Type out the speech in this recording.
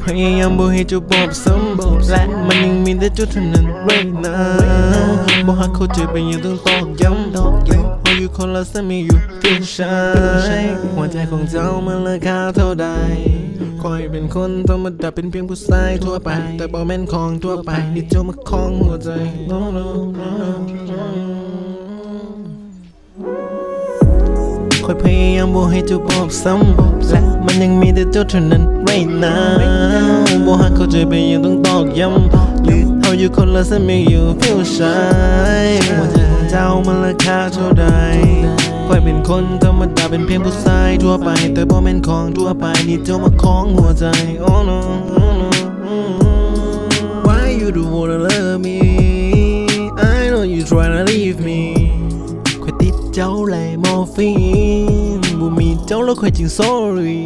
พยายามบ่ให้เจ้าบอกซ้ำและมันยังมีแต่จุดเท่านั้นไว้นะบ่ฮักเขาใจไปยังต้องตอกย้ำเพราะอยู่คนละสมัยอยู่เพียงใช้หัวใจของเจ้ามันราคาเท่าใดคอยเป็นคนธรรมดาเป็นเพียงผู้ชายทั่วไปแต่บ่แม่นของทั่วไปที่เจ้ามาคล้องหัวใจคอยพยายามบ่ให้เจ้าบอกซ้ำและมันยังมีแต่เจ้าเท่านั้นไว้นะบ่ฮักเขาใจไปยังต้องตอกย้ำหรือเฮาอยู่คนละสมัยอยู่เพียงใช้หัวใจของเจ้ามันราคาเท่าใดคอยเป็นคนธรรมดาเป็นเพียงผู้ชายทั่วไปแต่บ่แม่นของทั่วไปที่เจ้ามาคล้องหัวใจ Oh no Why you don't wanna love me I know you tryna leave me คอยติดเจ้าไหลมอร์ฟีนบ่มีเจ้าแล้วคอยจึง sorry